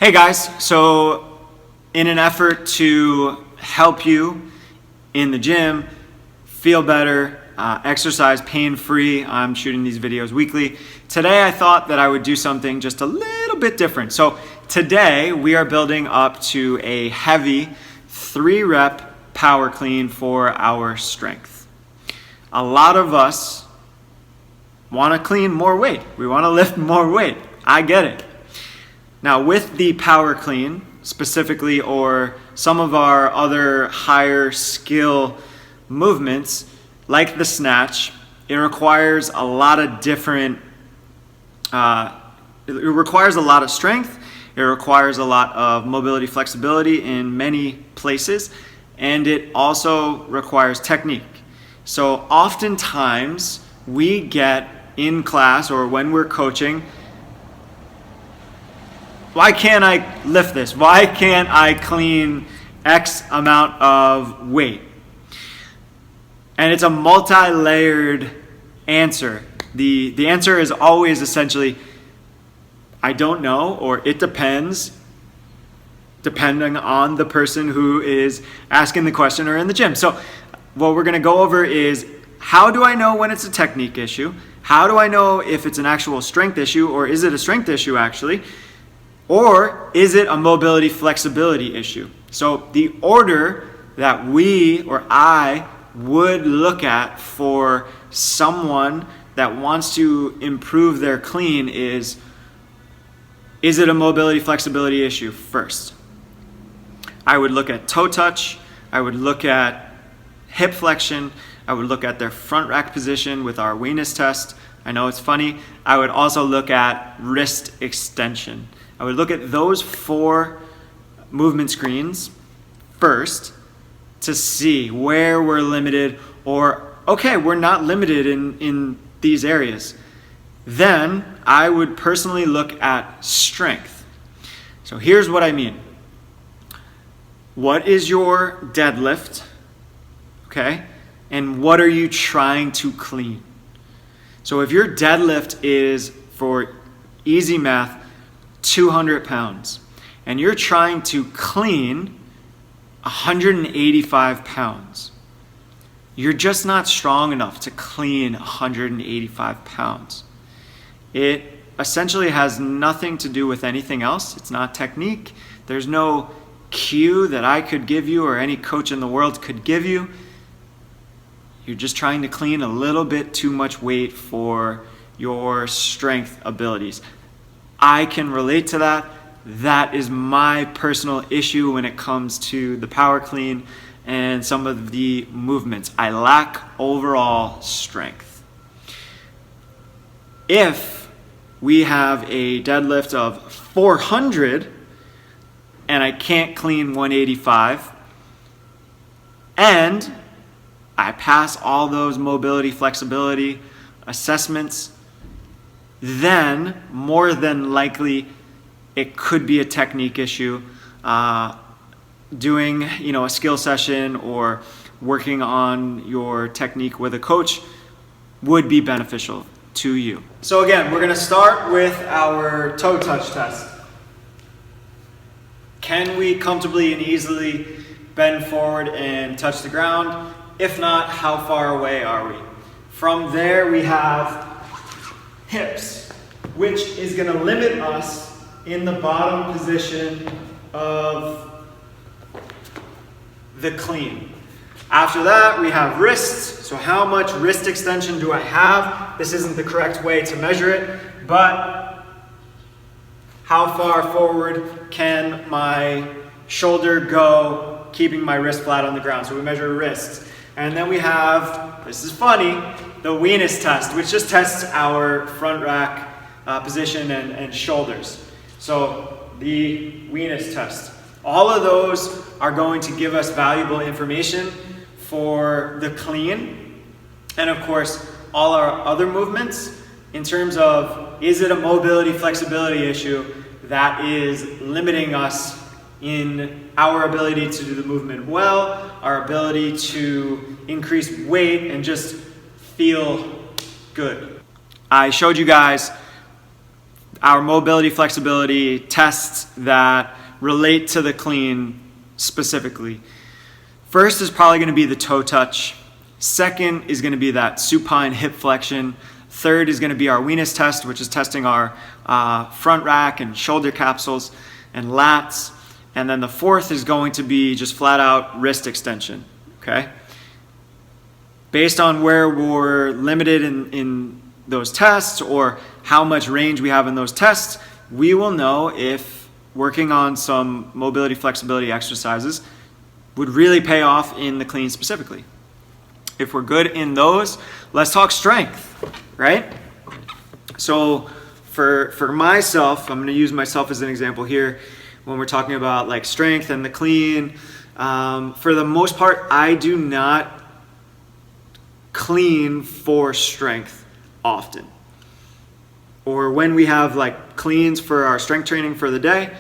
Hey guys, so in an effort to help you in the gym feel better, exercise pain-free, I'm shooting these videos weekly. Today I thought that I would do something just a little bit different. So today we are building up to a heavy 3-rep power clean for our strength. A lot of us want to clean more weight. We want to lift more weight. I get it. Now with the power clean specifically, or some of our other higher skill movements like the snatch, it requires a lot of different, it requires a lot of strength, it requires a lot of mobility flexibility in many places, and it also requires technique. So oftentimes we get in class or when we're coaching, why can't I lift this? Why can't I clean X amount of weight? And it's a multi-layered answer. The answer is always essentially, I don't know, or it depends, depending on the person who is asking the question or in the gym. So what we're gonna go over is, how do I know when it's a technique issue? How do I know if it's an actual strength issue, or is it a strength issue actually? Or is it a mobility flexibility issue? So the order that we or I would look at for someone that wants to improve their clean is it a mobility flexibility issue first? I would look at toe touch, I would look at hip flexion, I would look at their front rack position with our Weenus test. I know it's funny. I would also look at wrist extension. I would look at those 4 movement screens first to see where we're limited, or okay, we're not limited in these areas. Then I would personally look at strength. So here's what I mean. What is your deadlift? Okay? And what are you trying to clean? So if your deadlift is, for easy math, 200 pounds, and you're trying to clean 185 pounds, you're just not strong enough to clean 185 pounds. It essentially has nothing to do with anything else. It's not technique. There's no cue that I could give you or any coach in the world could give you. You're just trying to clean a little bit too much weight for your strength abilities. I can relate to that. That is my personal issue when it comes to the power clean and some of the movements. I lack overall strength. If we have a deadlift of 400 and I can't clean 185, and I pass all those mobility flexibility assessments, then more than likely it could be a technique issue. Doing a skill session or working on your technique with a coach would be beneficial to you. So again, we're going to start with our toe touch test. Can we comfortably and easily bend forward and touch the ground? If not, how far away are we? From there we have hips, which is going to limit us in the bottom position of the clean. After that, we have wrists. So how much wrist extension do I have? This isn't the correct way to measure it, but how far forward can my shoulder go, keeping my wrist flat on the ground? So we measure wrists. And then we have, this is funny, the Weenus test, which just tests our front rack position and shoulders. So the Weenus test. All of those are going to give us valuable information for the clean. And of course, all our other movements in terms of, is it a mobility flexibility issue that is limiting us in our ability to do the movement well, our ability to increase weight and just feel good. I showed you guys our mobility flexibility tests that relate to the clean specifically. First is probably going to be the toe touch. Second is going to be that supine hip flexion. Third is going to be our Venus test, which is testing our front rack and shoulder capsules and lats. And then the fourth is going to be just flat out wrist extension, okay? Based on where we're limited in those tests or how much range we have in those tests, we will know if working on some mobility flexibility exercises would really pay off in the clean specifically. If we're good in those, let's talk strength, right? So for myself, I'm going to use myself as an example here when we're talking about like strength and the clean. For the most part, I do not clean for strength often. Or when we have like cleans for our strength training for the day,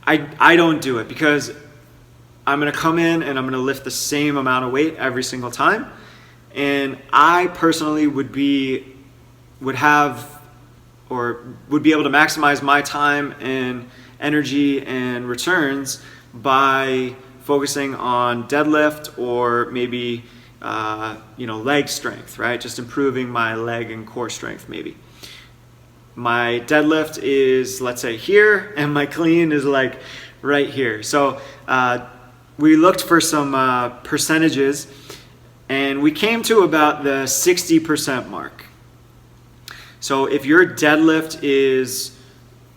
I don't do it because I'm going to come in and I'm going to lift the same amount of weight every single time. And I personally would be able to maximize my time and energy and returns by focusing on deadlift or maybe leg strength, right? Just improving my leg and core strength maybe. My deadlift is, let's say, here, and my clean is like right here. So we looked for some percentages, and we came to about the 60% mark. So if your deadlift is,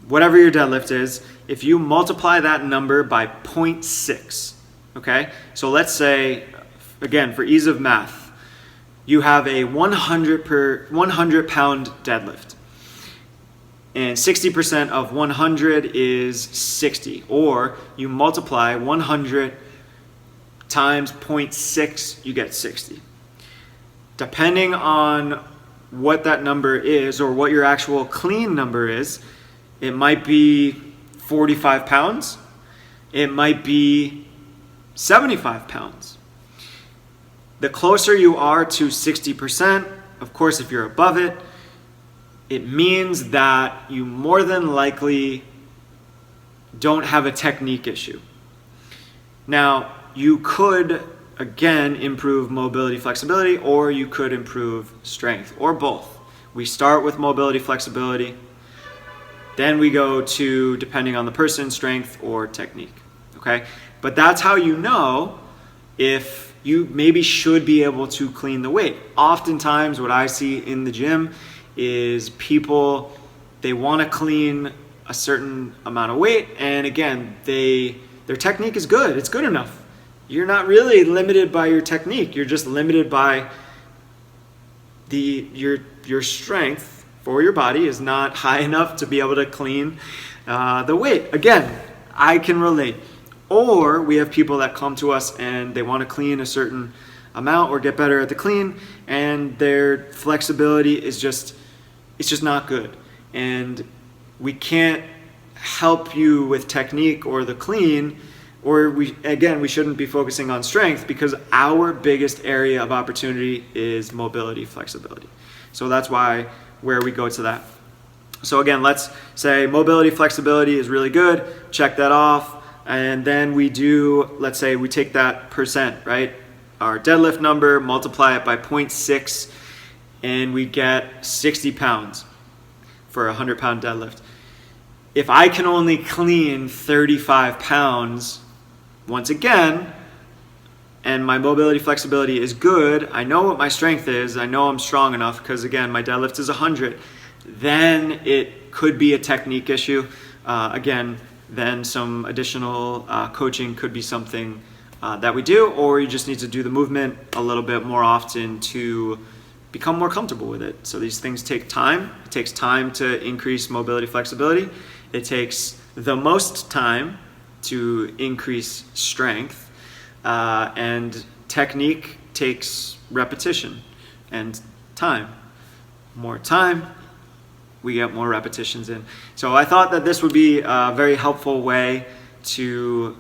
whatever your deadlift is, if you multiply that number by 0.6, okay? So let's say, again, for ease of math, you have a 100 pound deadlift. And 60% of 100 is 60. Or you multiply 100 times 0.6, you get 60. Depending on what that number is or what your actual clean number is, it might be 45 pounds. It might be 75 pounds. The closer you are to 60%, of course, if you're above it, it means that you more than likely don't have a technique issue. Now, you could, again, improve mobility flexibility, or you could improve strength, or both. We start with mobility flexibility, then we go to, depending on the person, strength or technique, okay? But that's how you know if you maybe should be able to clean the weight. Oftentimes, what I see in the gym is people, they want to clean a certain amount of weight, and again, their technique is good. It's good enough. You're not really limited by your technique. You're just limited by your strength for your body is not high enough to be able to clean the weight. Again, I can relate. Or we have people that come to us and they want to clean a certain amount or get better at the clean, and their flexibility is just not good. And we can't help you with technique or the clean, or we shouldn't be focusing on strength because our biggest area of opportunity is mobility flexibility. So that's where we go to that. So again, let's say mobility flexibility is really good, check that off, and then let's say we take that percent, right? Our deadlift number, multiply it by 0.6, and we get 60 pounds for a 100-pound deadlift. If I can only clean 35 pounds, once again, and my mobility flexibility is good, I know what my strength is, I know I'm strong enough because, again, my deadlift is 100, then it could be a technique issue. Then some additional coaching could be something that we do, or you just need to do the movement a little bit more often to become more comfortable with it. So these things take time. It takes time to increase mobility flexibility. It takes the most time to increase strength, and technique takes repetition and time. More time, we get more repetitions in. So I thought that this would be a very helpful way to,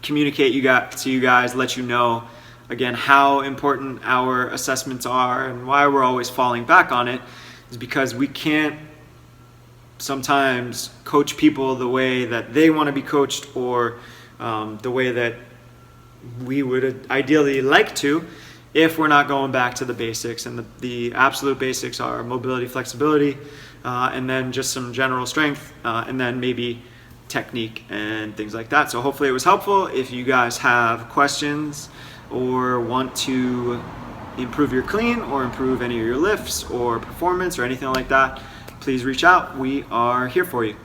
communicate to you guys, let you know, again, how important our assessments are and why we're always falling back on it is because we can't sometimes coach people the way that they want to be coached, or the way that we would ideally like to, if we're not going back to the basics. And the absolute basics are mobility, flexibility, and then just some general strength, and then maybe technique and things like that. So hopefully it was helpful. If you guys have questions or want to improve your clean or improve any of your lifts or performance or anything like that, please reach out. We are here for you.